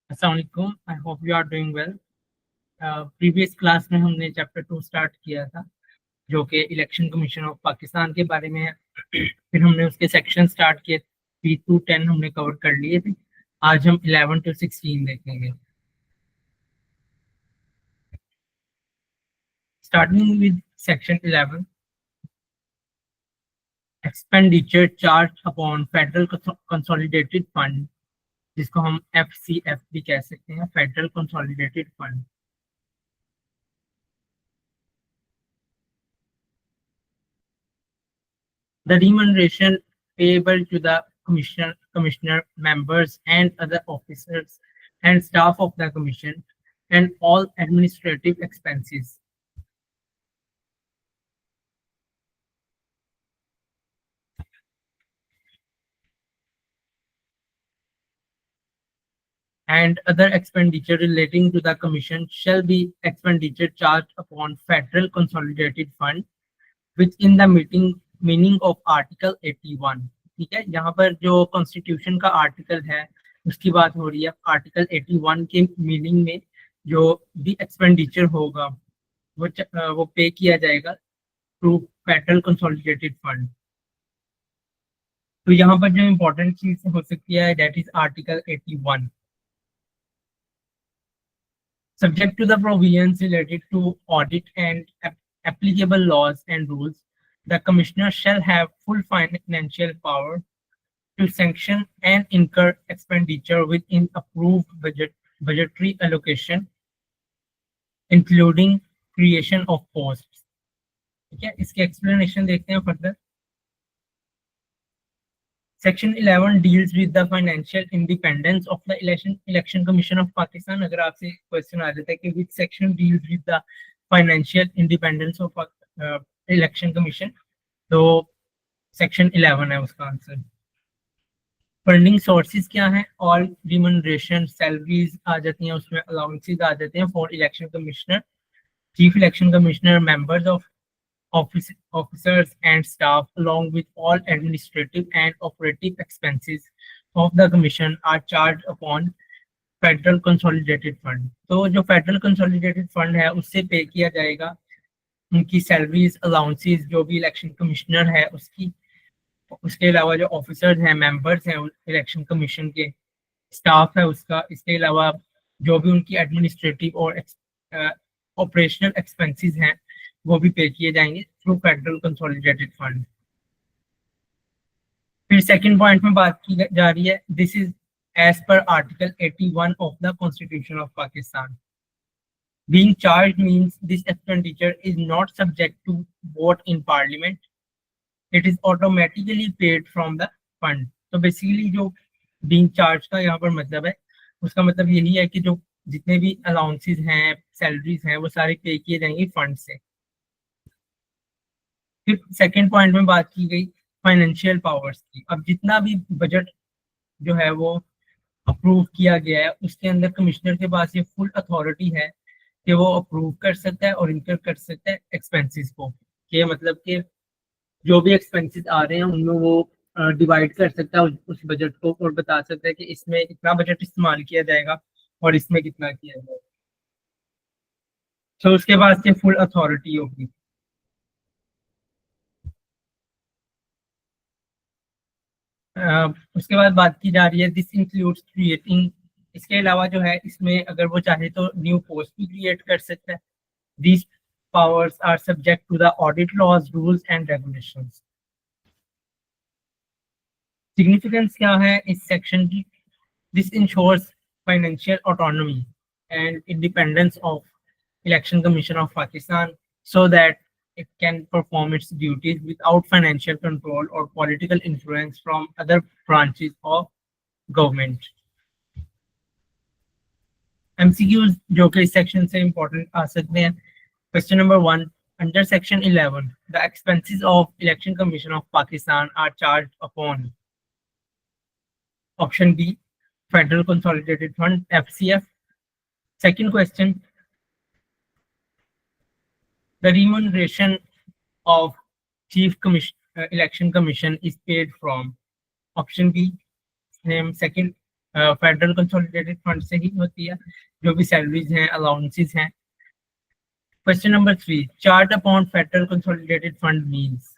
अस्सलाम वालेकुम। I hope you are doing well. Previous class में हमने चैप्टर 2 स्टार्ट किया था जो कि इलेक्शन कमीशन ऑफ पाकिस्तान के बारे में है। फिर हमने उसके सेक्शन स्टार्ट किए, 3 to 10 हमने कवर कर लिए थे। आज हम 11 to 16 देखेंगे। Starting with section 11, expenditure charge upon federal consolidated fund, जिसको हम FCF भी कह सकते हैं, federal consolidated fund. The remuneration payable to the commissioner, members, and other officers and staff of the commission, and all administrative expenses. And other expenditure relating to the commission shall be expenditure charged upon federal consolidated fund within the meaning of Article 81। ठीक है, यहाँ पर जो constitution का article है उसकी बात हो रही है। आर्टिकल 81 के मीनिंग में जो भी एक्सपेंडिचर होगा वो पे किया जाएगा थ्रू फेडरल कंसोलिडेटेड फंड। तो यहाँ पर जो इम्पोर्टेंट चीज हो सकती है that is article 81। Subject to the provisions related to audit and applicable laws and rules, the Commissioner shall have full financial power to sanction and incur expenditure within approved budgetary allocation, including creation of posts। ठीक है, इसके explanation देखते हैं further. Section 11 deals with the financial independence of the election commission of Pakistan। अगर आपसे question आ जाता है कि which section deals with the financial independence of election commission, तो सेक्शन 11 है उसका आंसर। फंडिंग सोर्सेज क्या है? ऑल रिम्यूनरेशन, सैलरीज आ जाती हैं उसमें, अलाउंसेज आ जाते हैं for election commissioner, chief election commissioner, members of officers and staff, along with all administrative and operative expenses of the commission are charged upon federal consolidated fund. तो जो federal consolidated fund है उससे पे किया जाएगा उनकी सैलरीज, अलाउंसेज, जो भी इलेक्शन कमिश्नर है उसकी, उसके अलावा जो ऑफिसर्स हैं, मेंबर्स हैं इलेक्शन कमीशन के, स्टाफ है उसका, इसके अलावा जो भी उनकी एडमिनिस्ट्रेटिव और ऑपरेशनल एक्सपेंसेस हैं वो भी पे किए जाएंगे थ्रू फेडरल कंसोलिडेटेड फंड। फिर सेकंड पॉइंट में बात की जा रही है, this is as per article 81 of the constitution of Pakistan. Being charged means this expenditure is not subject to vote in parliament. It is automatically paid from the fund। तो basically जो being charged का यहाँ पर मतलब है, उसका मतलब यही है कि जो जितने भी अलाउंसेस हैं, सैलरीज हैं, वो सारे पे किए जाएंगे फंड से। फिर सेकेंड पॉइंट में बात की गई फाइनेंशियल पावर्स की। अब जितना भी बजट जो है वो अप्रूव किया गया है उसके अंदर कमिश्नर के पास ये फुल अथॉरिटी है कि वो अप्रूव कर सकता है और इनकर कर सकता है एक्सपेंसेस को। कि मतलब कि जो भी एक्सपेंसेस आ रहे हैं उनमें वो डिवाइड कर सकता है उस बजट को और बता सकता है कि इसमें इतना बजट इस्तेमाल किया जाएगा और इसमें कितना किया जाएगा। तो उसके पास ये फुल अथॉरिटी होगी। उसके बाद बात की जा रही है दिस इंक्लूड्स क्रिएटिंग। इसके अलावा जो है इसमें अगर वो चाहे तो न्यू पोस्ट भी क्रिएट कर सकता है। These powers are subject to the audit laws, rules and regulations. Significance क्या है इस सेक्शन की? This ensures financial autonomy and independence of election commission of Pakistan so that it can perform its duties without financial control or political influence from other branches of government। MCQs जो कि इस section से important आ सकते हैं। Question number 1, under section 11 the expenses of election commission of Pakistan are charged upon option B federal consolidated fund FCF। second question, the remuneration of chief election commission is paid from option B, second federal consolidated fund से ही होती है, जो भी salaries हैं, allowances हैं। Question number 3, charged upon federal consolidated fund means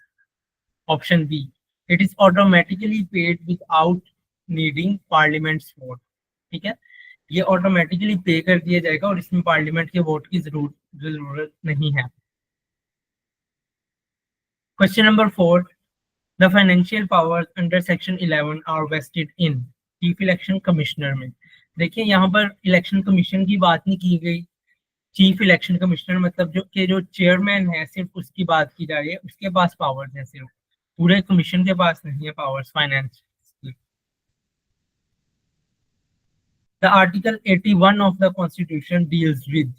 option B, it is automatically paid without needing parliament's vote. ठीक है, ये ऑटोमेटिकली पे कर दिया जाएगा और इसमें पार्लियामेंट के वोट की जरूरत नहीं है। Question number 4, the financial powers under section 11 are vested in chief election commissioner में। देखिए यहाँ पर इलेक्शन कमीशन की बात नहीं की गई, चीफ इलेक्शन कमिश्नर मतलब जो चेयरमैन है सिर्फ उसकी बात की जा रही है, उसके पास पावर्स है, सिर्फ पूरे कमीशन के पास नहीं है पावर्स फाइनेंस की। The article 81 of the constitution deals with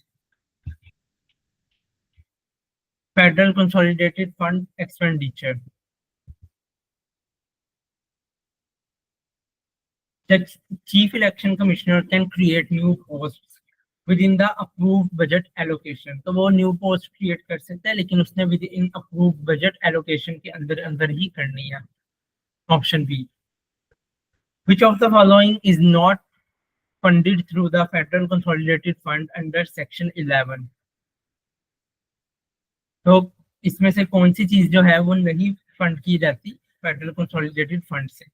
federal consolidated fund expenditure. The chief election commissioner can create new posts within the approved budget allocation। तो वो न्यू पोस्ट क्रिएट कर सकता है, लेकिन उसने within approved budget allocation के अंदर अंदर ही करनी है। Option B, which of the following is not funded through the federal consolidated fund under section 11। तो इसमें से कौन सी चीज जो है वो नहीं फंड की जाती फेडरल कंसोलिडेटेड फंड से।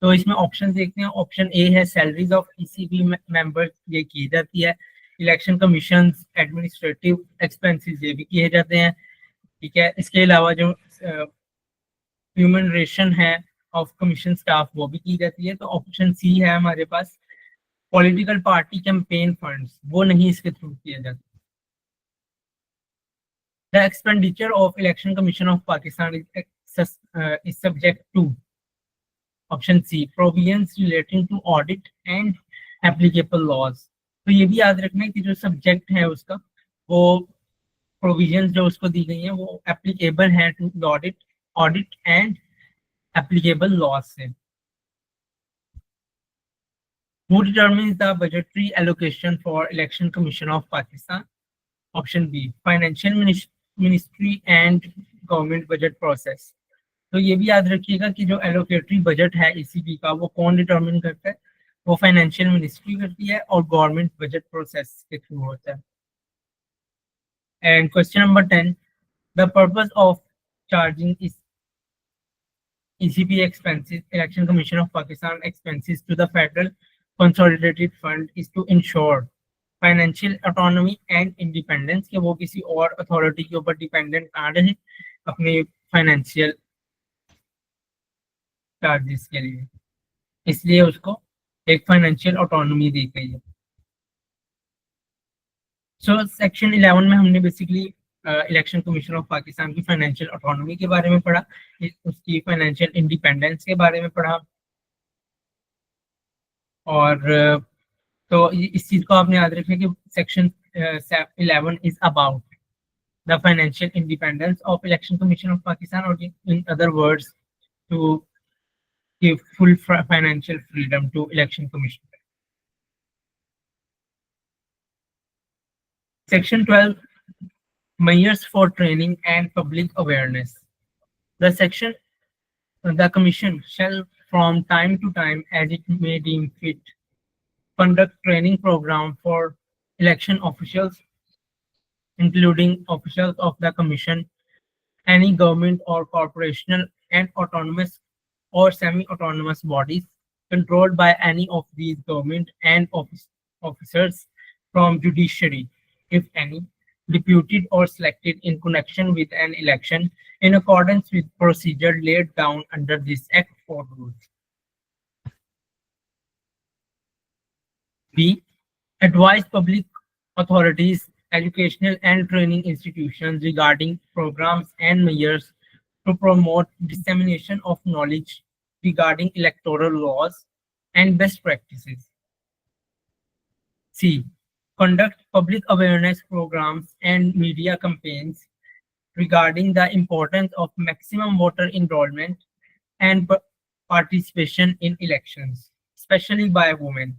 तो इसमें ऑप्शन देखते हैं। ऑप्शन ए है सैलरीज ऑफ ईसीबी मेंबर्स, ये की जाती है। इलेक्शन कमीशन एडमिनिस्ट्रेटिव एक्सपेंसेस ये भी किए जाते हैं। ठीक है, इसके अलावा जो ह्यूमनरेशन है ऑफ कमीशन स्टाफ वो भी की जाती है। तो ऑप्शन सी है हमारे पास, पॉलिटिकल पार्टी कैंपेन फंड्स वो नहीं इसके थ्रू किए जाते। The expenditure of election commission of Pakistan is subject to option C provisions relating to audit and applicable laws. तो ये भी याद रखना है कि जो सब्जेक्ट है उसका वो प्रोविजंस जो उसको दी गई हैं वो एप्लीकेबल है to audit and applicable laws से। Who determines the budgetary allocation for Election Commission of Pakistan? Option B, Financial Ministry and Government Budget Process। तो ये भी याद रखिएगा कि जो एलोकेटरी बजट है ईसीबी का वो कौन डिटरमिन करता है, वो फाइनेंशियल मिनिस्ट्री करती है और गवर्नमेंट बजट प्रोसेस के थ्रू होता है। And question number 10, the purpose of charging is ECP expenses, Election Commission of Pakistan expenses to the Federal Consolidated Fund is to ensure financial autonomy and independence, कि वो किसी और authority के ऊपर dependent ना रहे अपने फाइनेंशियल चार्जेस के लिए, इसलिए उसको एक फाइनेंशियल ऑटोनॉमी दी गई है। सो सेक्शन 11 में हमने basically election commission of Pakistan की फाइनेंशियल ऑटोनॉमी के बारे में पढ़ा, उसकी फाइनेंशियल इंडिपेंडेंस के बारे में पढ़ा, और तो इस चीज को आपने याद रखना कि section 11 is about the financial independence of election commission of Pakistan, और in other words to give full financial freedom to election commission. Section 12, measures for training and public awareness. The commission shall from time to time, as it may deem fit, conduct training program for election officials, including officials of the commission, any government or corporational and autonomous or semi-autonomous bodies controlled by any of these government and officers from judiciary, if any, deputed or selected in connection with an election in accordance with procedure laid down under this Act or rules. B, advise public authorities, educational and training institutions regarding programs and measures to promote dissemination of knowledge regarding electoral laws and best practices. C, conduct public awareness programs and media campaigns regarding the importance of maximum voter enrollment and participation in elections, especially by women,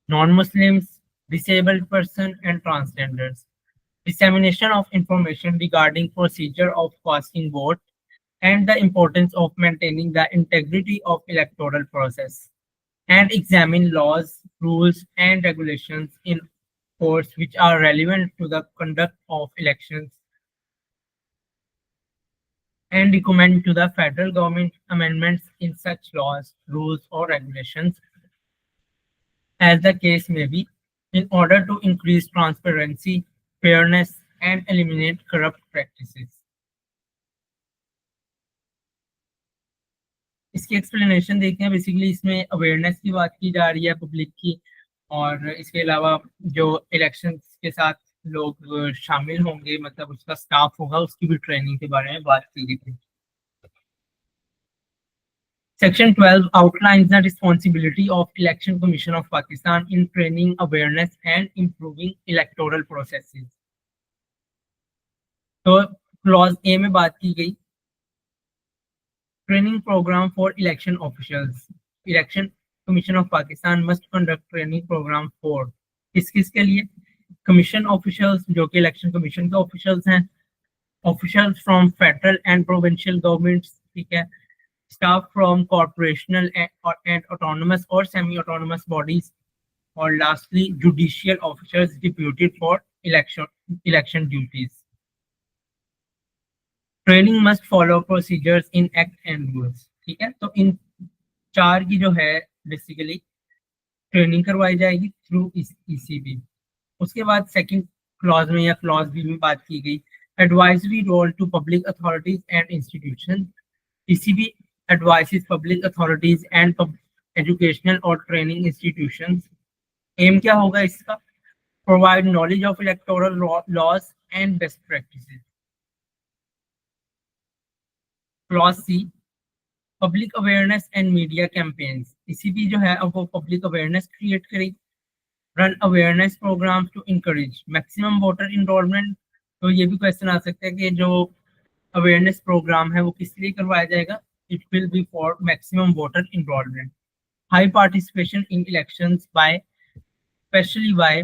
non-Muslims, disabled persons, and transgenders. Dissemination of information regarding procedure of casting vote and the importance of maintaining the integrity of electoral process. and examine laws, rules, and regulations in force which are relevant to the conduct of elections and recommend to the federal government amendments in such laws, rules, or regulations as the case may be, in order to increase transparency, fairness, and eliminate corrupt practices. इसकी explanation देखते हैं. Basically इसमें awareness की बात की जा रही है पब्लिक की, और इसके अलावा जो इलेक्शन के साथ लोग शामिल होंगे, मतलब उसका स्टाफ होगा, उसकी भी ट्रेनिंग के बारे में बात की गई थी. Section 12 outlines the responsibility of Election Commission of Pakistan in training, awareness, and improving electoral processes. तो क्लॉज ए में बात की गई training programme for election officials. Election commission of Pakistan must conduct training programme for किस किस के लिए? Commission officials जो कि इलेक्शन कमीशन के ऑफिशियल्स हैं, officials from federal and provincial governments, ठीक है, staff from corporational and autonomous or semi-autonomous bodies, or lastly, judicial officers deputed for election duties. Training must follow procedures in act and rules. ठीक है, तो इन चार की जो है बेसिकली ट्रेनिंग करवाई जाएगी थ्रू ईसीबी. उसके बाद सेकंड क्लॉज में या क्लॉज बी में बात की गई advisory role to public authorities and institution. ECB advises public authorities and educational or training institutions. Aim क्या होगा इसका? Provide knowledge of electoral laws and best practices. Clause C, public awareness and media campaigns. इसी भी जो है अब वो public awareness create करेगी. Run awareness programs to encourage maximum voter enrollment. तो ये भी क्वेश्चन आ सकता है कि जो अवेयरनेस प्रोग्राम है वो किस लिए करवाया जाएगा? It will be for maximum voter enrollment. High participation in elections by, especially by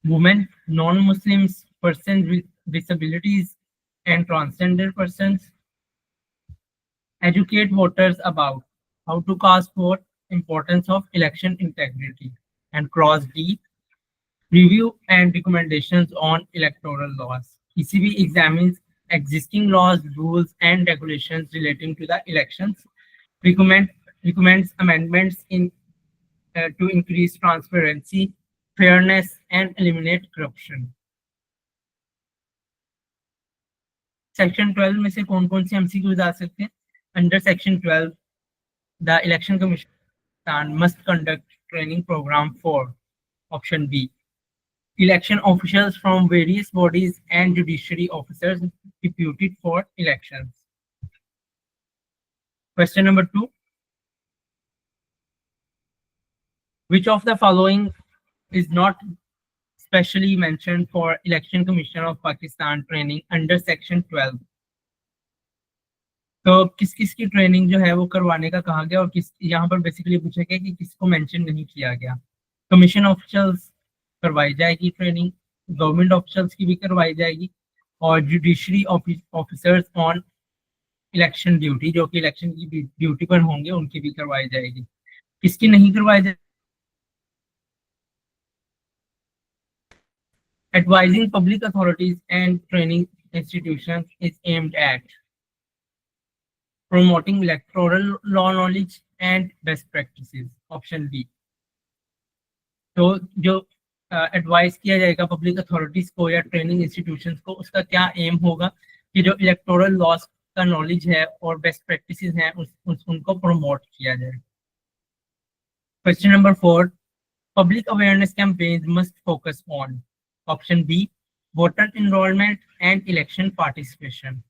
women, non-Muslims, persons with disabilities, and transgender persons. Educate voters about how to cast vote, importance of election integrity. And clause D, review and recommendations on electoral laws. ECB examines existing laws, rules, and regulations relating to the elections, recommends amendments to increase transparency, fairness, and eliminate corruption. Section 12 में से कौन-कौन से MCQs आ सकते हैं? Under Section 12, the Election Commission must conduct training program for option B. Election officials from various bodies and judiciary officers deputed for elections. Question number 2. Which of the following is not specially mentioned for Election Commission of Pakistan training under Section 12? तो किस किस की training जो है वो करवाने का कहा गया और किस यहाँ पर बेसिकली पूछा गया कि किसको मेंशन नहीं किया गया. कमीशन ऑफिशियल्स करवाई जाएगी ट्रेनिंग, गवर्नमेंट ऑफिशियल्स की भी करवाई जाएगी, और judiciary officers on election duty जो कि इलेक्शन की ड्यूटी पर होंगे उनकी भी करवाई जाएगी. किसकी नहीं करवाई जाएगी? Advising public authorities and training institutions is aimed at promoting electoral law knowledge and best practices. Option B. तो जो एडवाइस किया जाएगा पब्लिक अथॉरिटीज को या ट्रेनिंग इंस्टीट्यूशंस को, उसका क्या एम होगा कि जो इलेक्टोरल लॉस का नॉलेज है और बेस्ट प्रैक्टिसेस हैं उनको प्रमोट किया जाए. Question number 4. Public awareness campaigns must focus on option B voter enrolment and election participation.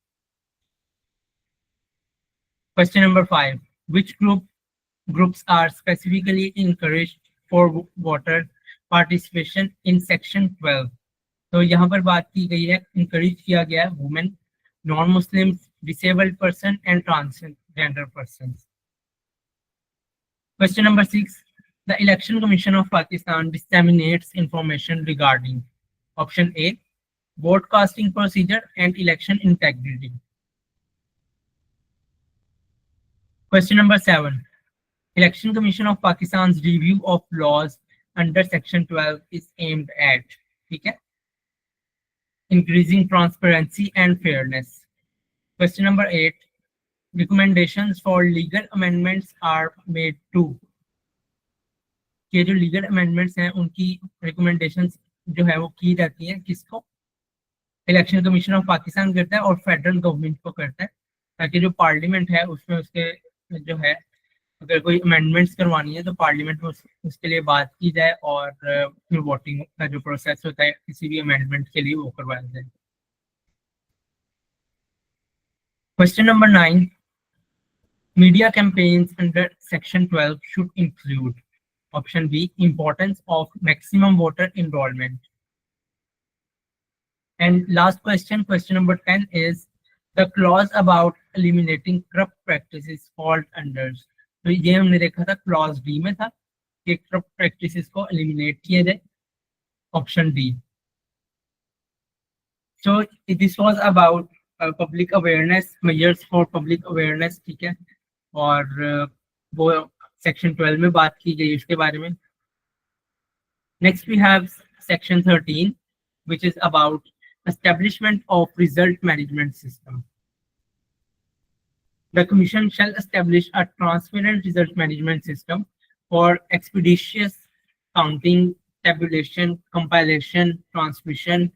Question number 5. Which groups are specifically encouraged for voter participation in Section 12? तो यहाँ पर बात की गई है, encourage किया गया है women, non-Muslims, disabled person and transgender persons. Question number 6. The Election Commission of Pakistan disseminates information regarding option A, vote casting procedure and election integrity. Question number 7. Election Commission of Pakistan's review of laws under Section 12 is aimed at, ठीक है, increasing transparency and fairness. Question number 8. Recommendations for legal amendments are made to. ये जो legal amendments हैं उनकी recommendations जो है वो की जाती है किसको? इलेक्शन कमीशन ऑफ पाकिस्तान करता है और फेडरल गवर्नमेंट को करता है, ताकि जो पार्लियामेंट है उसमें उसके जो है अगर कोई अमेंडमेंट्स करवानी है तो पार्लियामेंट में उसके लिए बात की जाए और फिर वोटिंग का जो प्रोसेस होता है किसी भी अमेंडमेंट के लिए वो करवाया जाए. Question number 9. Media campaigns under section 12 should include. Option B, importance of maximum voter enrollment. And last question, question number 10 is the clause about eliminating corrupt practices fall under. तो ये हमने देखा था clause D में था कि corrupt practices को eliminate किया जाए. Option D. So this was about public awareness, measures for public awareness, ठीक है, और वो Section 12 में बात की गई उसके बारे में. Next we have Section 13, which is about establishment of result management system. The Commission shall establish a transparent result management system for expeditious counting, tabulation, compilation, transmission,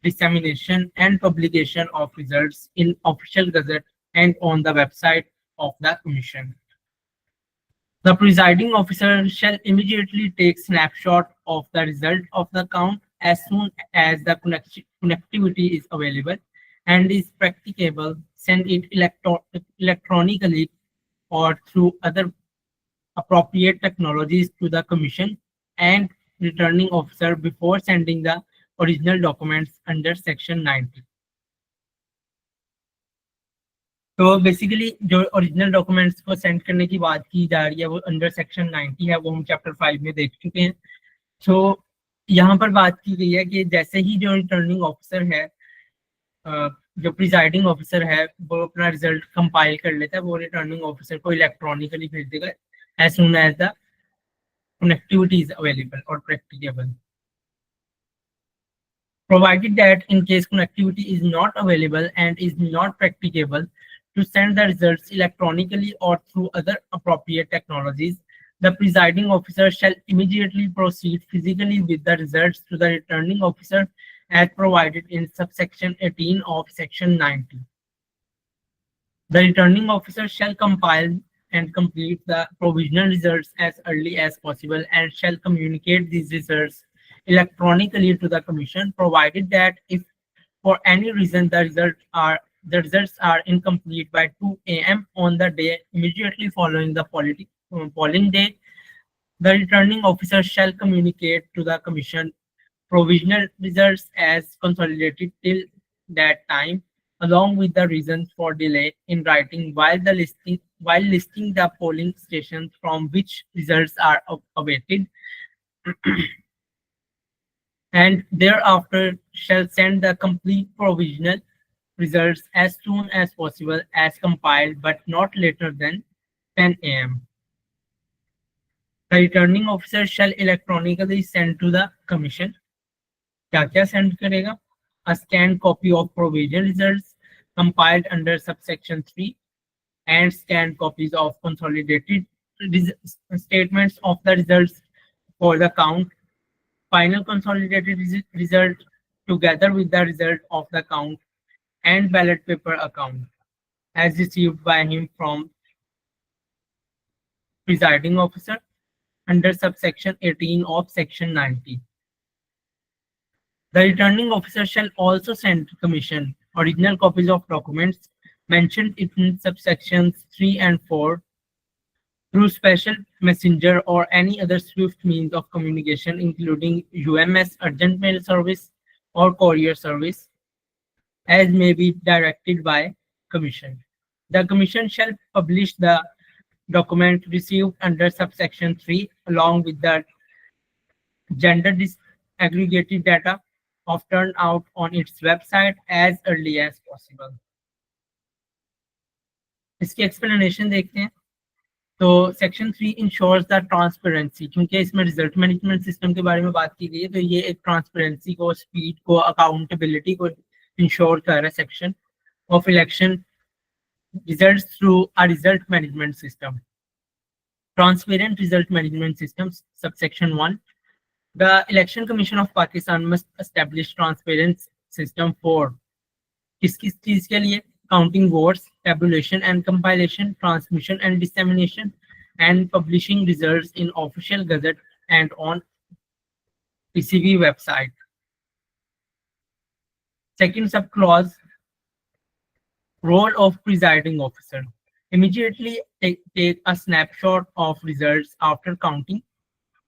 dissemination, and publication of results in official gazette and on the website of the Commission. The presiding officer shall immediately take snapshot of the result of the count as soon as the connectivity is available and is practicable. Send it electronically or through other appropriate technologies to the Commission and returning officer before sending the original documents under Section 90. तो basically जो original documents को send करने की बात की जा रही है वो अंडर सेक्शन 90 है, वो हम चैप्टर 5 में देख चुके हैं. तो यहाँ पर बात की गई है कि जैसे ही जो रिटर्निंग ऑफिसर है, जो प्रिजाइडिंग ऑफिसर है, वो अपना रिजल्ट कंपाइल कर लेता है, वो रिटर्निंग ऑफिसर को इलेक्ट्रॉनिकली भेज देगा as soon as the connectivity is available और practicable. Provided that in case connectivity is not available and is not practicable, to send the results electronically or through other appropriate technologies, the presiding officer shall immediately proceed physically with the results to the returning officer as provided in subsection 18 of section 90. The returning officer shall compile and complete the provisional results as early as possible and shall communicate these results electronically to the Commission, provided that if for any reason the results are incomplete by 2 a.m. on the day immediately following the polling day, the returning officer shall communicate to the Commission provisional results as consolidated till that time, along with the reasons for delay in writing while listing the polling stations from which results are awaited, and thereafter shall send the complete provisional results as soon as possible as compiled, but not later than 10 a.m. The returning officer shall electronically send to the Commission. क्या send करेगा? A scanned copy of provisional results compiled under subsection 3 and scanned copies of consolidated statements of the results for the count, final consolidated result together with the result of the count and ballot paper account as received by him from presiding officer under subsection 18 of section 90. The returning officer shall also send to Commission original copies of documents mentioned in subsections 3 and 4 through special messenger or any other swift means of communication, including UMS, urgent mail service, or courier service, as may be directed by Commission. The Commission shall publish the document received under subsection 3 along with the gender disaggregated data of turnout on its website as early as possible. इसकी explanation देखते हैं. तो section 3 ensures the transparency, क्योंकि इसमें result management system के बारे में बात की गई है, तो ये एक ट्रांसपेरेंसी को, स्पीड को, अकाउंटेबिलिटी को इंश्योर कर रहा है section of election results through a result management system. Transparent result management systems, subsection 1. The Election Commission of Pakistan must establish transparent system for किस किस चीज के लिए? Counting votes, tabulation and compilation, transmission and dissemination, and publishing results in official gazette and on PCB website. Second subclause, role of presiding officer. Immediately take a snapshot of results after counting.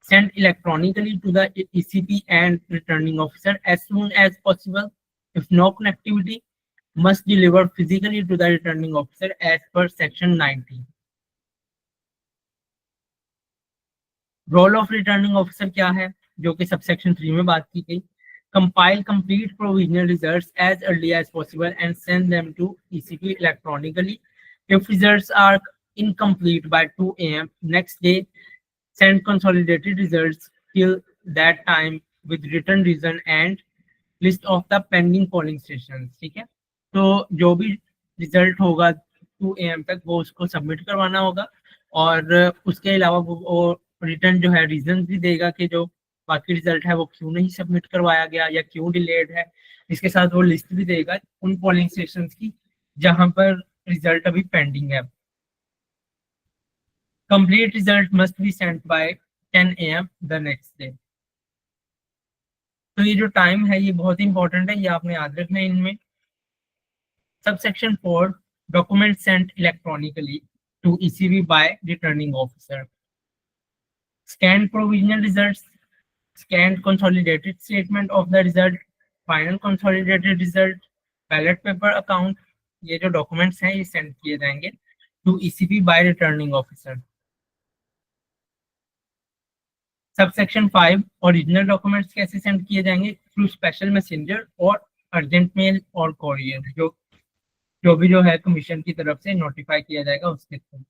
Send electronically to the ECP and returning officer as soon as possible. If no connectivity, must deliver physically to the returning officer as per section 90. Role of returning officer क्या है, जो कि subsection 3 में बात की गई. Compile complete provisional results as early as possible and send them to ECP electronically. If results are incomplete by 2 a.m. next day, send consolidated results till that time with written reason and list of the pending polling stations. ठीक है, तो जो भी result होगा 2 AM तक वो उसको submit करवाना होगा, और उसके अलावा वो रिटर्न जो है रीजन भी देगा कि जो बाकी रिजल्ट है वो क्यों नहीं सबमिट करवाया गया या क्यों डिलेड है. इसके साथ वो लिस्ट भी देगा उन पोलिंग स्टेशंस की जहां पर रिजल्ट अभी पेंडिंग है. Complete result must be sent by 10 AM the next day. तो ये जो टाइम है ये बहुत इंपॉर्टेंट है, ये आपने याद रखना है इनमें. Subsection 4, documents sent electronically to ECB by returning officer. Scanned provisional results, scanned consolidated statement of the result, final consolidated result, ballot paper account, ये जो documents हैं ये send किए जाएंगे to ECB by returning officer. Subsection 5, original documents कैसे send किए जाएंगे? Through special messenger और urgent mail और courier, जो भी जो है कमीशन की तरफ से नोटिफाई किया जाएगा उसके through.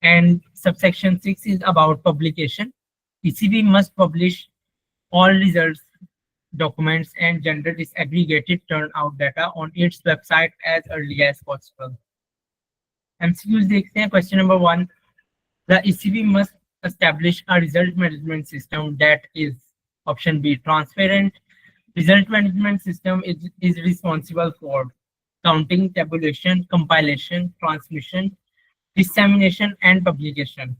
And subsection 6 is about publication. ECB must publish all results, documents and gender disaggregated turnout data on its website as early as possible. MCQs देखते हैं. Question number 1. The ECB must establish a result management system that is option B, transparent. Result management system is responsible for counting, tabulation, compilation, transmission, dissemination and publication.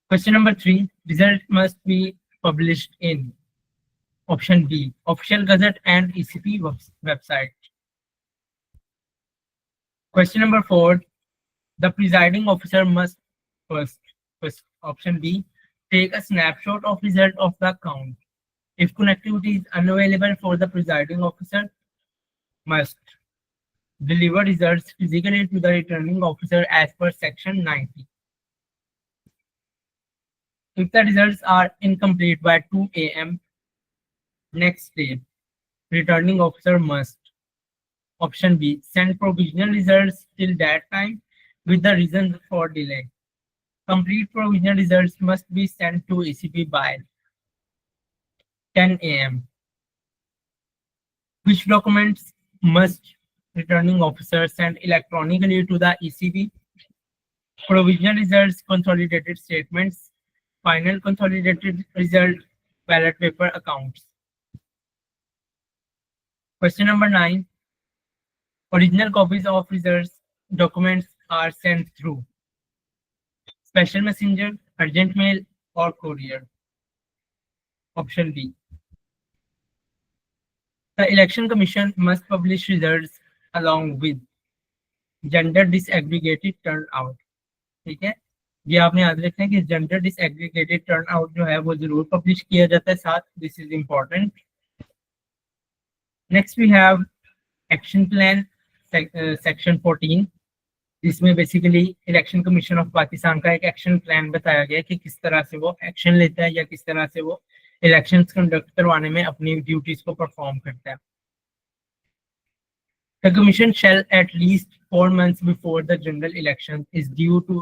Question number 3. Result must be published in option B, official gazette and ECP website. Question number 4. The presiding officer must first option B, take a snapshot of result of the count. If connectivity is unavailable for the presiding officer, must deliver results physically to the returning officer as per section 90. If the results are incomplete by 2 AM next day, returning officer must option B, send provisional results till that time with the reason for delay. Complete provisional results must be sent to ECP by 10 AM. Which documents must returning officer send electronically to the ECB? Provisional results, consolidated statements, final consolidated result, ballot paper accounts. Question number 9. Original copies of results documents are sent through special messenger, urgent mail or courier. Option B. The Election Commission must publish results along with gender disaggregated turnout. ठीक है, ये आपने याद रखना है कि gender disaggregated turnout जो है वो जरूर पब्लिश किया जाता है साथ. This is important. Next we have action plan section 14. इसमें basically election commission of Pakistan का एक एक्शन प्लान बताया गया है कि किस तरह से वो एक्शन लेता है या किस तरह से वो इलेक्शंस कंडक्ट करवाने में अपनी ड्यूटीज को परफॉर्म करता है. The Commission shall at least 4 months before the general election is due to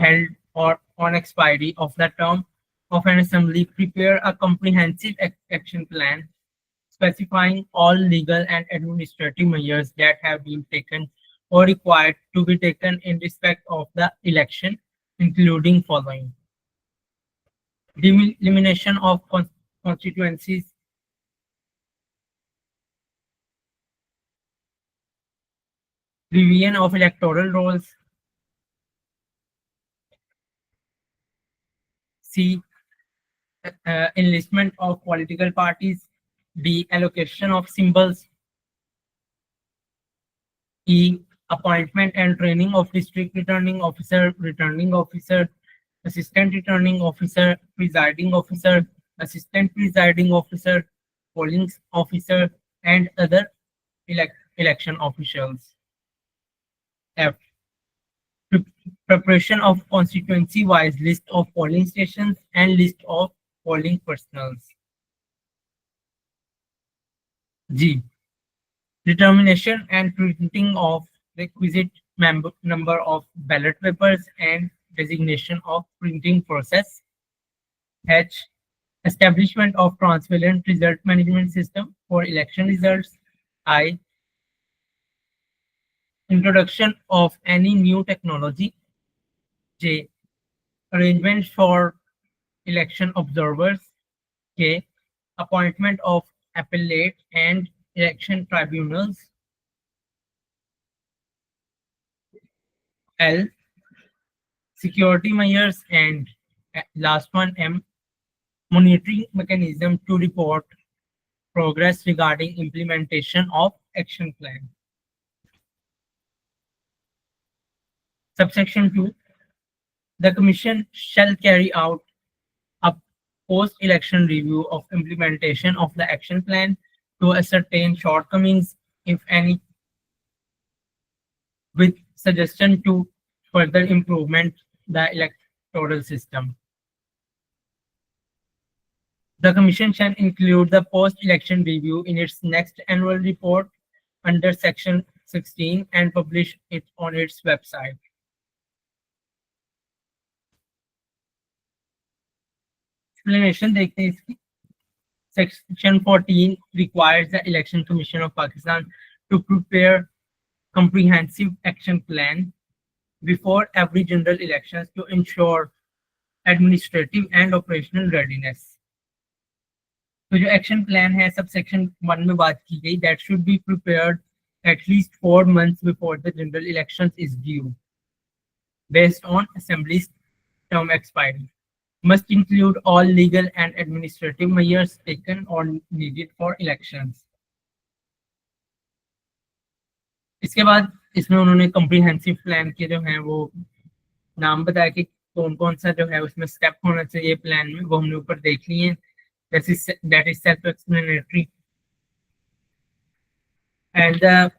held or on expiry of the term of an assembly, prepare a comprehensive action plan specifying all legal and administrative measures that have been taken or required to be taken in respect of the election, including following: elimination of constituencies, revision of electoral rolls, C. Enlistment of political parties, D. Allocation of symbols, E. Appointment and training of district returning officer, assistant returning officer, presiding officer, assistant presiding officer, polling officer, and other election officials. F. Preparation of constituency-wise list of polling stations and list of polling personals. G. Determination and printing of requisite number of ballot papers and designation of printing process. H. Establishment of transparent result management system for election results. I. Introduction of any new technology. J. Arrangements for election observers. K. Appointment of appellate and election tribunals. L. Security measures, and last one, M. Monitoring mechanism to report progress regarding implementation of action plan. Subsection 2. The Commission shall carry out a post-election review of implementation of the action plan to ascertain shortcomings, if any, with suggestion to further improvement the electoral system. The Commission shall include the post-election review in its next annual report under Section 16 and publish it on its website. Explanation देखते हैं इसकी. Section 14 requires the Election Commission of Pakistan to prepare comprehensive action plan before every general elections to ensure administrative and operational readiness. तो जो action plan है sub section 1 में बात की गई, that should be prepared at least 4 months before the general elections is due, based on assembly's term expiry. Must include all legal and administrative measures taken or needed for elections. इसके बाद इसमें उन्होंने comprehensive plan के जो है वो नाम बताया कि कौन कौन सा जो है उसमें स्टेप होना चाहिए प्लान में, वो हमने ऊपर देख लिए. That is self-explanatory. And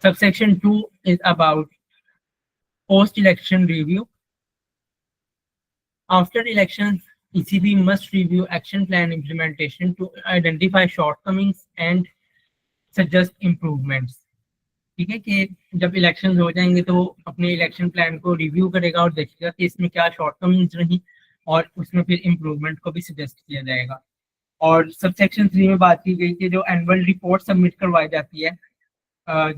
subsection 2 is about post-election review. After elections, ECB must review action plan implementation to identify shortcomings and suggest improvements. ठीक है कि जब इलेक्शंस हो जाएंगे तो वो अपने इलेक्शन प्लान को रिव्यू करेगा और देखेगा कि इसमें क्या शॉर्टकमिंग्स रही और उसमें फिर इम्प्रूवमेंट को भी सजेस्ट किया जाएगा. और सबसेक्शन 3 में बात की गई कि जो एनुअल रिपोर्ट सबमिट करवाई जाती है,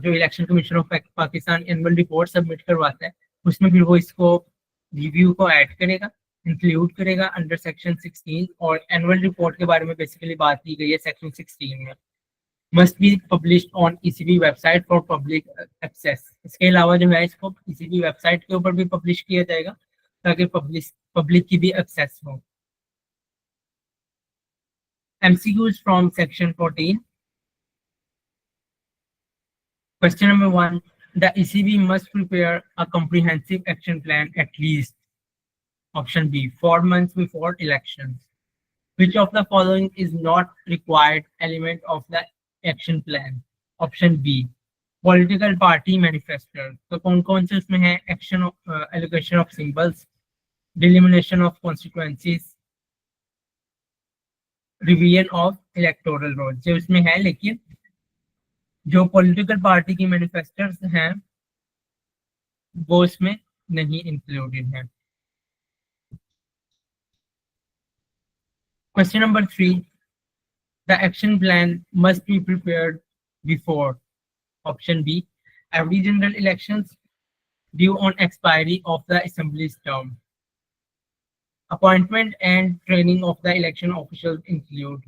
जो election commission of Pakistan annual report submit करवाता है, उसमें फिर वो इसको रिव्यू को ऐड करेगा, इंक्लूड करेगा अंडर सेक्शन 16. और एनुअल रिपोर्ट के बारे में बेसिकली बात की गई है सेक्शन 16 में. Must be published on ECB website for public access. इसके अलावा जो है इसको ECB वेबसाइट के ऊपर भी पब्लिश किया जाएगा ताकि पब्लिक की भी एक्सेस हो. MCQs from section 14. Question number 1. The ECB must prepare a comprehensive action plan at least, option B, 4 months before elections. Which of the following is not required element of the action plan? Option B, political party manifesto. तो कौन-कौन से उसमें है? Action allocation of symbols, delimitation of constituencies, revision of electoral rolls. जो उसमें है लेकिन जो पॉलिटिकल पार्टी की मैनिफेस्टोस हैं वो इसमें नहीं इंक्लूडेड है। Question number 3, the action plan must be prepared before. Option B, every general elections due on expiry of the assembly's term. Appointment and training of the election officials include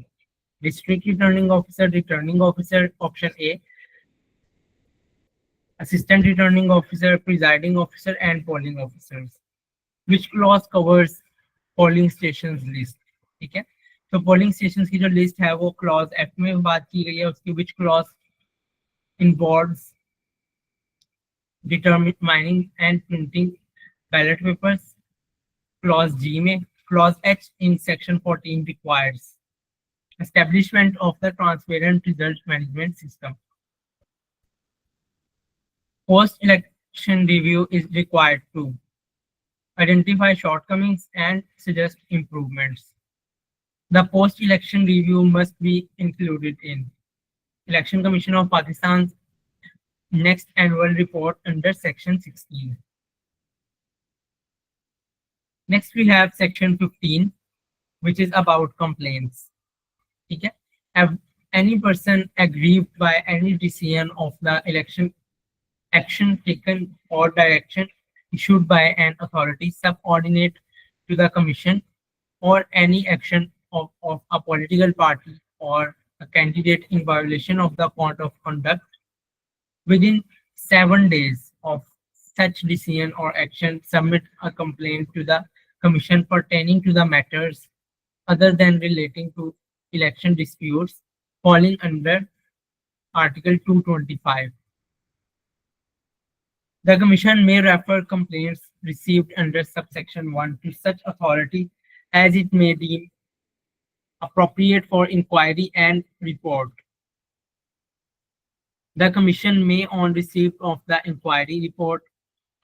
district returning officer, option A, assistant returning officer, presiding officer, and polling officers. Which clause covers polling stations list? ठीक है, तो polling station की जो list है वो clause F में बात की गई है, उसकी विच clause involves determining and printing ballot papers. Clause G में, clause H in section 14 requires establishment of the transparent result management system. Post-election review is required to identify shortcomings and suggest improvements. The post-election review must be included in Election Commission of Pakistan's next annual report under section 16. Next we have section 15, which is about complaints. ठीक है, any person aggrieved by any decision of the election action taken or direction issued by an authority subordinate to the commission or any action of a political party or a candidate in violation of the code of conduct within 7 days of such decision or action submit a complaint to the commission pertaining to the matters other than relating to election disputes falling under Article 225. The Commission may refer complaints received under subsection 1 to such authority as it may deem appropriate for inquiry and report. The Commission may, on receipt of the inquiry report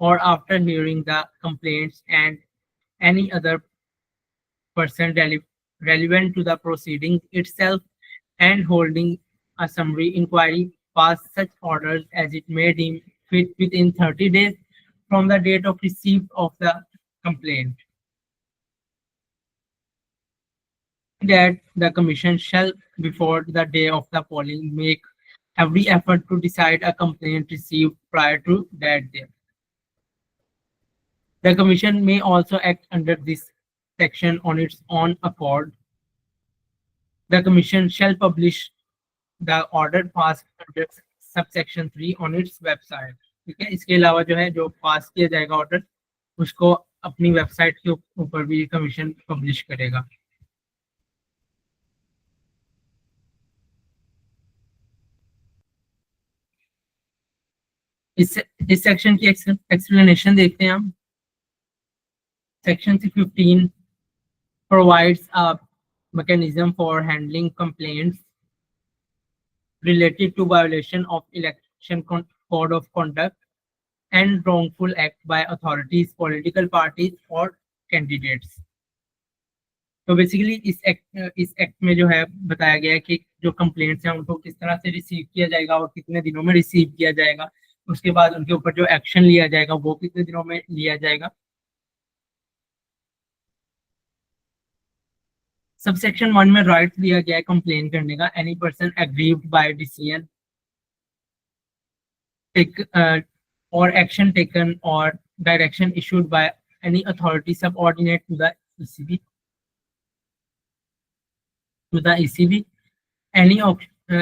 or after hearing the complaints and any other person relevant to the proceeding itself and holding a summary inquiry, pass such orders as it may deem fit within 30 days from the date of receipt of the complaint. That the Commission shall, before the day of the polling, make every effort to decide a complaint received prior to that day. The Commission may also act under this section on its own accord. The Commission shall publish the order passed under subsection 3 on its website. ठीक है, इसके अलावा जो है जो पास किया जाएगा order उसको अपनी वेबसाइट के ऊपर भी कमीशन पब्लिश करेगा। इस सेक्शन की एक्सप्लेनेशन देखते हैं हम। Section 15 provides a mechanism for handling complaints related to violation of election code of conduct and wrongful act by authorities, political parties और candidates. तो बेसिकली इस एक्ट में जो है बताया गया है कि जो कंप्लेंट्स हैं उनको किस तरह से रिसीव किया जाएगा और कितने दिनों में रिसीव किया जाएगा, उसके बाद उनके ऊपर जो एक्शन लिया जाएगा वो कितने दिनों में लिया जाएगा। सबसेक्शन 1 में राइट दिया गया है कंप्लेन करने का। Any person aggrieved bye decision or action taken or direction issued by any authority subordinate to the ECB, any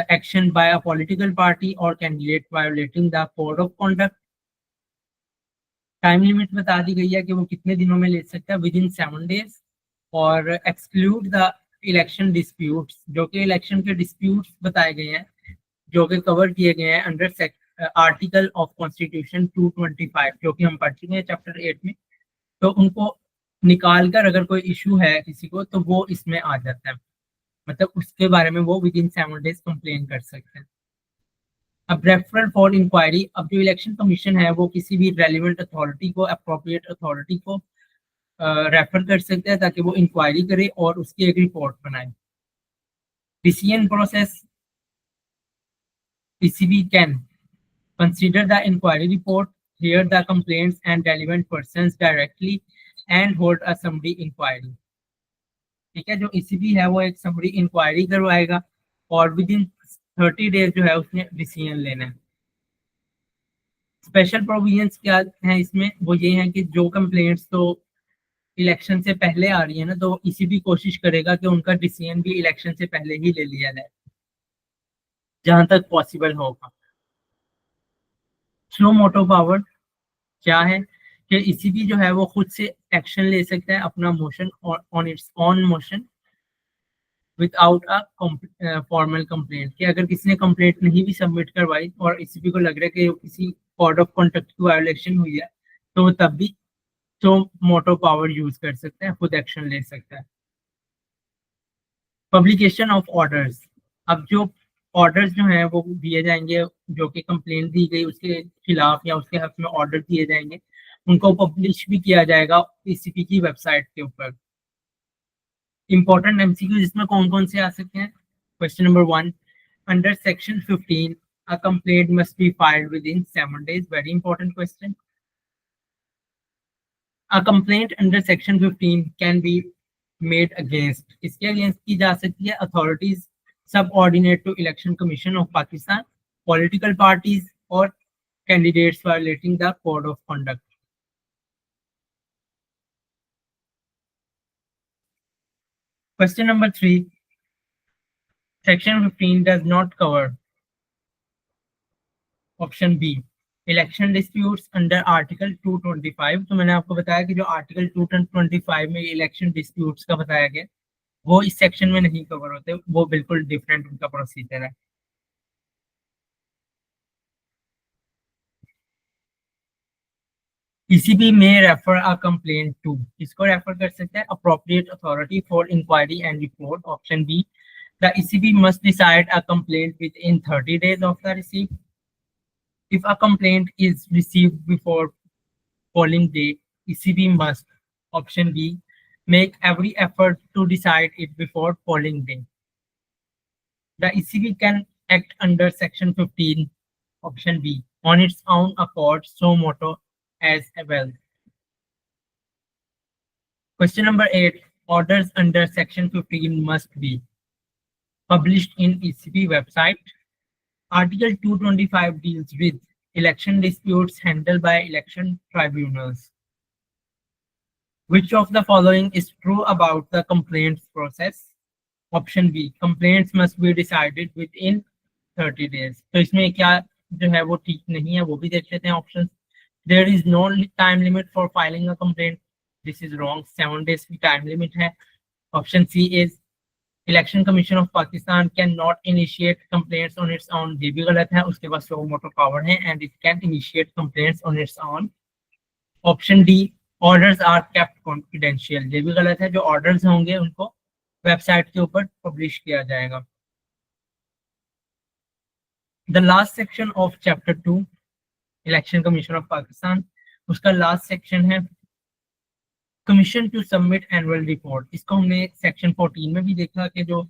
action by a political party or candidate violating the code of conduct. Time limit बता दी गई है कि वो कितने दिनों में ले सकता है, विद इन 7 days, और एक्सक्लूड द इलेक्शन डिस्प्यूट्स, जो कि इलेक्शन के डिस्प्यूट्स बताए गए हैं जो कि कवर किए गए हैं अंडर आर्टिकल ऑफ कॉन्स्टिट्यूशन 225, जो कि हम पढ़ चुके हैं चैप्टर 8 में। तो उनको निकाल कर अगर कोई इशू है किसी को तो वो इसमें आ जाता है, मतलब उसके बारे में वो विद इन 7 days कंप्लेन कर सकते हैं। अब रेफरल फॉर इंक्वायरी, अब जो इलेक्शन कमीशन है वो किसी भी रेलिवेंट अथॉरिटी को, अप्रोप्रिएट अथॉरिटी को रेफर कर सकते हैं ताकि वो इंक्वायरी करे और उसकी एक रिपोर्ट बनाए। Decision process, ECB can consider the inquiry report, hear the complaints and relevant persons directly, and hold a summary inquiry. ठीक है, जो ECB है वो एक summary inquiry करवाएगा और within 30 days जो है उसने डिसीजन लेना है। स्पेशल प्रोविजंस क्या हैं इसमें, वो ये हैं कि जो कंप्लेंट्स तो इलेक्शन से पहले आ रही है ना, तो ECB कोशिश करेगा कि उनका डिसीजन भी इलेक्शन से पहले ही ले लिया जाए जहां तक पॉसिबल होगा। स्लो मोटो पावर क्या है कि ECB जो है वो खुद से एक्शन ले सकता है अपना motion on it's on motion without a formal complaint, कि अगर किसी ने कंप्लेंट नहीं भी सबमिट करवाई और ECB को लग रहा है कि किसी कोड ऑफ कंडक्ट की वायोलेशन हुई है, तो वो तब भी तो मोटो पावर यूज कर सकता है, खुद एक्शन ले सकता है। पब्लिकेशन ऑफ ऑर्डर्स, अब जो ऑर्डर्स जो हैं वो दिए जाएंगे, जो कि कंप्लेंट दी गई उसके खिलाफ या उसके हक में ऑर्डर दिए जाएंगे, उनको पब्लिश भी किया जाएगा ECB की वेबसाइट के ऊपर। इंपॉर्टेंट MCQ जिसमें कौन कौन से आ सकते हैं। Question number 1, under section 15 a complaint must be filed within 7 days, very important question. A complaint under section 15 can be made against, इसके अगेंस्ट की जा सकती है authorities subordinate to election commission of Pakistan, political parties और candidates violating the code of conduct. Question number 3, section 15 does not cover option B election disputes under article 225। तो मैंने आपको बताया कि जो आर्टिकल 225 में इलेक्शन डिस्प्यूट्स का बताया गया वो इस सेक्शन में नहीं कवर होते, वो बिल्कुल डिफरेंट उनका प्रोसीजर है। ECB may refer a complaint to, इसको रेफर कर सकते हैं appropriate authority for inquiry and report, option B. The ECB must decide a complaint within 30 days of the receipt. If a complaint is received before polling day, ECB must, option B, make every effort to decide it before polling day. The ECB can act under section 15, option B, on its own accord, so moto as well. Question number 8, orders under section 15 must be published in ECB website. Article 225 deals with election disputes handled by election tribunals. Which of the following is true about the complaints process? Option B, complaints must be decided within 30 days. तो इसमें क्या जो है वो ठीक नहीं है, वो भी देख लेते हैं option. There is no time limit for filing a complaint. This is wrong. 7 days की time limit है. Option C is Election Commission of Pakistan cannot initiate complaints on its own. ये भी गलत है, उसके पास सो मोटो पावर है and it can initiate complaints on its own. Option D, orders are kept confidential. ये भी गलत है, जो orders होंगे उनको वेबसाइट के ऊपर पब्लिश किया जाएगा। The last section of chapter 2, Election Commission of Pakistan, उसका लास्ट सेक्शन है commission to submit annual report. इसको हमने सेक्शन 14 में भी देखा कि जो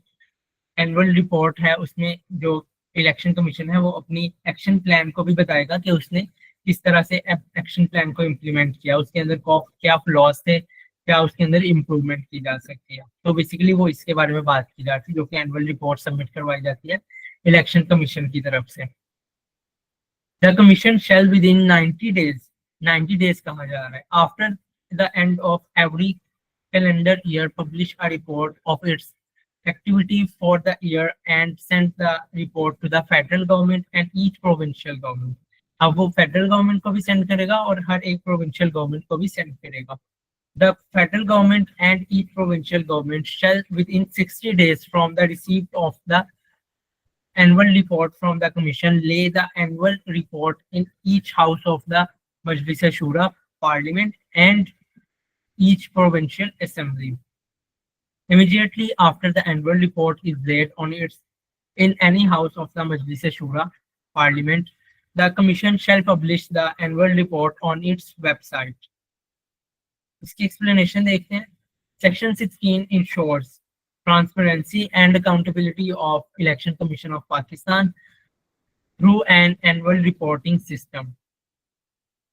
एनुअल रिपोर्ट है उसमें जो इलेक्शन कमीशन है वो अपनी एक्शन प्लान को भी बताएगा कि उसने किस तरह से एक्शन प्लान को इम्प्लीमेंट किया, उसके अंदर क्या फ्लॉज थे, क्या उसके अंदर इम्प्रूवमेंट की जा सकती है। तो बेसिकली वो इसके बारे में बात की जाती है, जो कि एनुअल रिपोर्ट सबमिट करवाई जाती है इलेक्शन कमीशन की तरफ से। The commission shall within 90 days, 90 days कहा जा रहा है, after the end of every calendar year publish a report of its activity for the year and send the report to the federal government and each provincial government. अब वो federal government को भी send करेगा और हर एक provincial government को भी send करेगा। The federal government and each provincial government shall within 60 days from the receipt of the annual report from the commission lay the annual report in each house of the Majlis-e-Shura parliament and each provincial assembly. Immediately after the annual report is laid on its in any house of the Majlis-e-Shura parliament, the commission shall publish the annual report on its website. इसकी explanation देखते हैं। Section 16 ensures transparency and accountability of Election Commission of Pakistan. through an annual reporting system.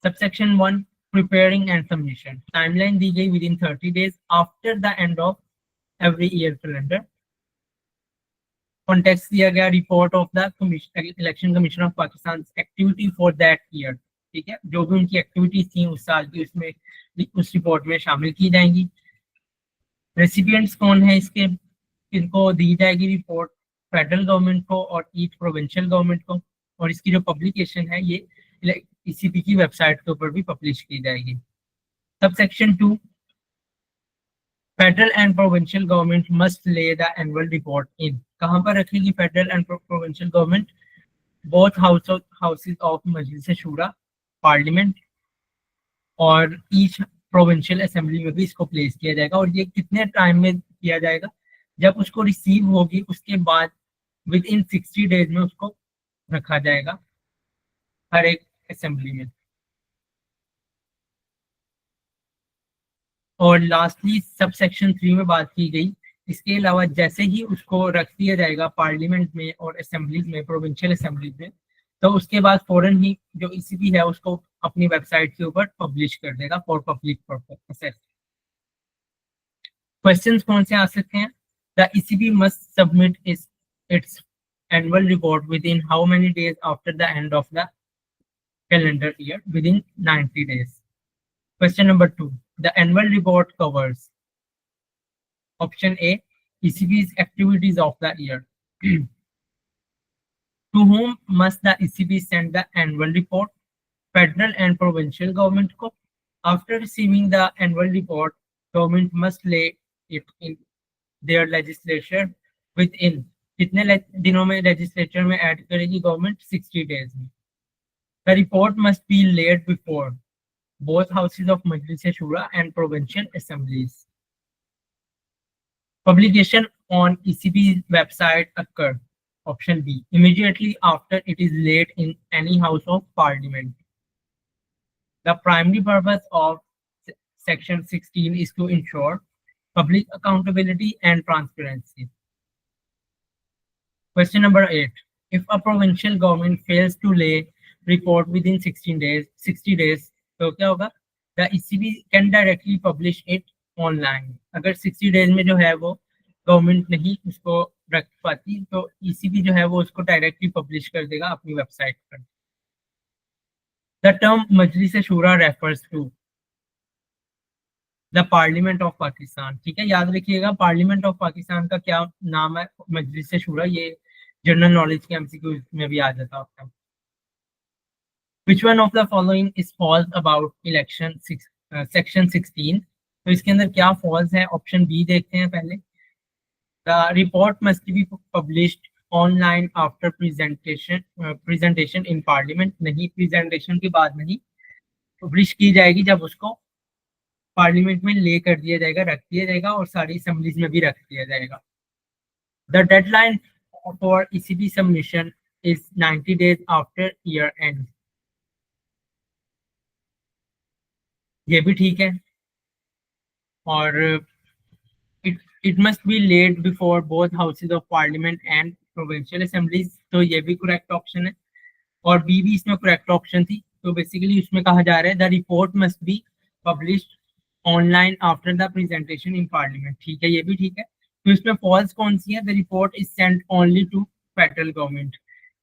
Subsection 1, preparing and submission. Timeline दी गई within 30 days after the end of every year calendar. Context दिया गया report of the Election Commission of Pakistan's activity for that year. ठीक है, जो भी उनकी activities थी उस साल की उसमें उस रिपोर्ट में शामिल की जाएंगी. रेसिपिएंट्स कौन है इसके, इनको दी जाएगी रिपोर्ट फेडरल गवर्नमेंट को और ईच प्रोविंशियल गवर्नमेंट को, और इसकी जो पब्लिकेशन है ये ईसीपी की वेबसाइट के ऊपर भी पब्लिश की जाएगी. Subsection 2, federal and provincial government must lay the annual report in. कहां पर रखेगी federal and provincial government? Both houses of Majlis Shura, parliament और ईच प्रोविंशियल असेंबली में भी इसको प्लेस किया जाएगा. और ये कितने टाइम में किया जाएगा? जब उसको रिसीव होगी उसके बाद विद इन 60 डेज में उसको रखा जाएगा हर एक असेंबली में. और लास्टली सबसेक्शन 3 में बात की गई, इसके अलावा जैसे ही उसको रख दिया जाएगा पार्लियामेंट में और असेंबलीज में, प्रोविंशियल असेंबलीज में, तो उसके बाद फौरन ही जो ईसीबी है उसको अपनी वेबसाइट के ऊपर पब्लिश कर देगा फॉर पब्लिक पर्पस. क्वेश्चंस कौन से आ सकते हैं? The ECB must submit it's annual report within how many days after the end of the calendar year? Within 90 days. Question number 2, the annual report covers option A, ECB's activities of the year. To whom must the ECB send the annual report? Federal and provincial government को. After receiving the annual report, government must lay it in their legislature within कितने दिनों में legislature में add करेगी government? 60 days में. The report must be laid before both houses of Majlis Shura and provincial assemblies. Publication on ECB website occur. Option B, immediately after it is laid in any house of parliament. The primary purpose of section 16 is to ensure public accountability and transparency. Question number 8, if a provincial government fails to lay report within 60 days, तो क्या होगा? The ECB can directly publish it online. अगर 60 days में जो है वो government नहीं उसको रख पाती तो ECB जो है वो उसको डायरेक्टली पब्लिश कर देगा अपनी वेबसाइट पर. The term मजलिस शूरा refers to the Parliament of Pakistan. ठीक है, याद रखिएगा पार्लियामेंट ऑफ पाकिस्तान का क्या नाम है? मजलिस शूरा. ये जनरल नॉलेज के एमसीक्यू में भी आ जाता है. Which one of the following is false about election section 16? तो इसके अंदर क्या false है? ऑप्शन बी देखते हैं पहले. The report must be published online after presentation in parliament. नहीं, presentation के बाद नहीं, पब्लिश की जाएगी जब उसको पार्लियामेंट में ले कर दिया जाएगा, रख दिया जाएगा और सारी असेंबलीज में भी रख दिया जाएगा. The deadline for ECB submission is 90 days after year end. ये भी ठीक है. और it must be laid before both houses of parliament and provincial assemblies. तो ये भी करेक्ट ऑप्शन है. और बी भी इसमें करेक्ट ऑप्शन थी. तो बेसिकली उसमें कहा जा रहा है the report must be published online after the presentation in parliament. ठीक है, ये भी ठीक है. तो इसमें फॉल्स कौन सी है? The report is sent only to federal government.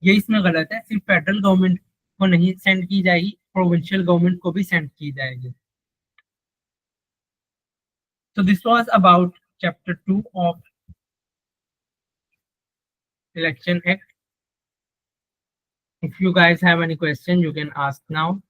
ये इसमें गलत है. सिर्फ फेडरल गवर्नमेंट को नहीं सेंड की जाएगी, प्रोविंशियल गवर्नमेंट को भी सेंड की जाएगी. So this was about chapter 2 of Election Act. If you guys have any question, you can ask now.